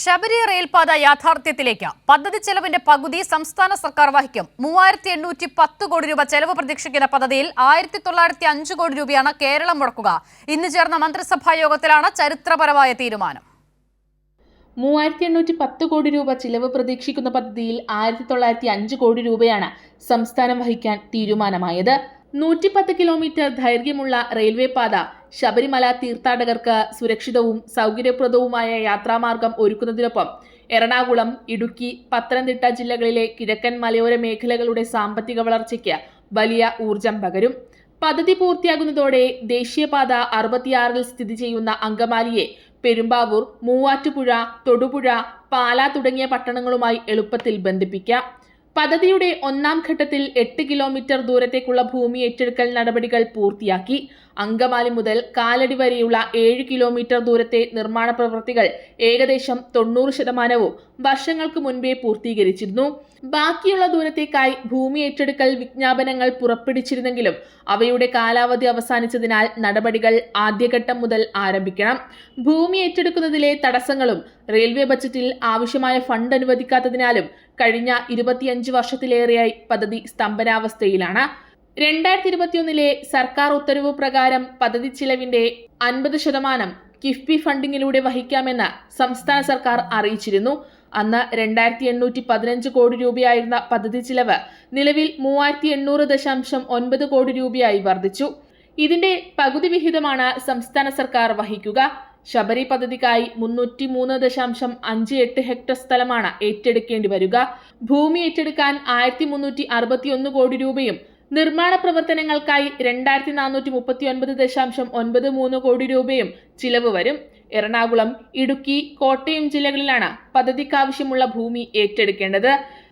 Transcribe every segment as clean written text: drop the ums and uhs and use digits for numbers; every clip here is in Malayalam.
ശബരി റെയിൽപാത യാഥാർത്ഥ്യത്തിലേക്ക് പദ്ധതി ചെലവിന്റെ പകുതി സംസ്ഥാന സർക്കാർ വഹിക്കും. 3810 കോടി രൂപ ചെലവ് പ്രതീക്ഷിക്കുന്ന പദ്ധതിയിൽ 1905 കോടി രൂപയാണ് കേരളം മുടക്കുക. ഇന്ന് ചേർന്ന മന്ത്രിസഭാ യോഗത്തിലാണ് ചരിത്രപരമായ തീരുമാനം. 3810 കോടി രൂപ ചിലവ് പ്രതീക്ഷിക്കുന്ന പദ്ധതിയിൽ 1905 കോടി രൂപയാണ് സംസ്ഥാനം വഹിക്കാൻ തീരുമാനമായത്. 110 കിലോമീറ്റർ ദൈർഘ്യമുള്ള റെയിൽവേ പാത ശബരിമല തീർത്ഥാടകർക്ക് സുരക്ഷിതവും സൗകര്യപ്രദവുമായ യാത്രാമാർഗം ഒരുക്കുന്നതിനൊപ്പം എറണാകുളം, ഇടുക്കി, പത്തനംതിട്ട ജില്ലകളിലെ കിഴക്കൻ മലയോര മേഖലകളുടെ സാമ്പത്തിക വളർച്ചയ്ക്ക് വലിയ ഊർജം പകരും. പദ്ധതി പൂർത്തിയാകുന്നതോടെ ദേശീയപാത 66 സ്ഥിതി ചെയ്യുന്ന അങ്കമാലിയെ പെരുമ്പാവൂർ, മൂവാറ്റുപുഴ, തൊടുപുഴ, പാലാ തുടങ്ങിയ പട്ടണങ്ങളുമായി എളുപ്പത്തിൽ ബന്ധിപ്പിക്കാം. പദ്ധതിയുടെ ഒന്നാം ഘട്ടത്തിൽ 8 കിലോമീറ്റർ ദൂരത്തേക്കുള്ള ഭൂമി ഏറ്റെടുക്കൽ നടപടികൾ പൂർത്തിയാക്കി. അങ്കമാലി മുതൽ കാലടി വരെയുള്ള 7 കിലോമീറ്റർ ദൂരത്തെ നിർമ്മാണ പ്രവൃത്തികൾ ഏകദേശം 90% വർഷങ്ങൾക്ക് മുൻപേ പൂർത്തീകരിച്ചിരുന്നു. ബാക്കിയുള്ള ദൂരത്തേക്കായി ഭൂമി ഏറ്റെടുക്കൽ വിജ്ഞാപനങ്ങൾ പുറപ്പെടുവിച്ചിരുന്നെങ്കിലും അവയുടെ കാലാവധി അവസാനിച്ചതിനാൽ നടപടികൾ ആദ്യഘട്ടം മുതൽ ആരംഭിക്കണം. ഭൂമി ഏറ്റെടുക്കുന്നതിലെ തടസ്സങ്ങളും റെയിൽവേ ബജറ്റിൽ ആവശ്യമായ ഫണ്ട് അനുവദിക്കാത്തതിനാലും കഴിഞ്ഞ 25 വർഷത്തിലേറെയായി പദ്ധതി സ്തംഭനാവസ്ഥയിലാണ്. 2021 സർക്കാർ ഉത്തരവ് പ്രകാരം പദ്ധതി ചിലവിന്റെ 50% കിഫ്ബി ഫണ്ടിങ്ങിലൂടെ വഹിക്കാമെന്ന് സംസ്ഥാന സർക്കാർ അറിയിച്ചിരുന്നു. അന്ന് 2815 കോടി രൂപയായിരുന്ന പദ്ധതി ചിലവ് നിലവിൽ 3800.9 കോടി രൂപയായി വർദ്ധിച്ചു. ഇതിന്റെ പകുതി വിഹിതമാണ് സംസ്ഥാന സർക്കാർ വഹിക്കുക. ശബരി പദ്ധതിക്കായി 303.58 ഹെക്ടർ സ്ഥലമാണ് ഏറ്റെടുക്കേണ്ടി വരിക. ഭൂമി ഏറ്റെടുക്കാൻ 1361 കോടി രൂപയും നിർമ്മാണ പ്രവർത്തനങ്ങൾക്കായി 2439.93 കോടി രൂപയും ചിലവ് വരും. എറണാകുളം, ഇടുക്കി, കോട്ടയം ജില്ലകളിലാണ് പദ്ധതിക്കാവശ്യമുള്ള ഭൂമി ഏറ്റെടുക്കേണ്ടത്.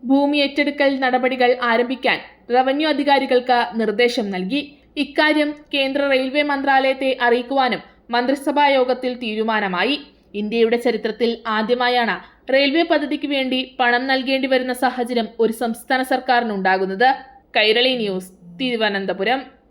ഭൂമി ഏറ്റെടുക്കൽ നടപടികൾ ആരംഭിക്കാൻ റവന്യൂ അധികാരികൾക്ക് നിർദ്ദേശം നൽകി. ഇക്കാര്യം കേന്ദ്ര റെയിൽവേ മന്ത്രാലയത്തെ അറിയിക്കുവാനും മന്ത്രിസഭാ യോഗത്തിൽ തീരുമാനമായി. ഇന്ത്യയുടെ ചരിത്രത്തിൽ ആദ്യമായാണ് റെയിൽവേ പദ്ധതിക്ക് വേണ്ടി പണം നൽകേണ്ടി വരുന്ന സാഹചര്യം ഒരു സംസ്ഥാന സർക്കാരിനുണ്ടാകുന്നത്. കൈരളി ന്യൂസ്, തിരുവനന്തപുരം.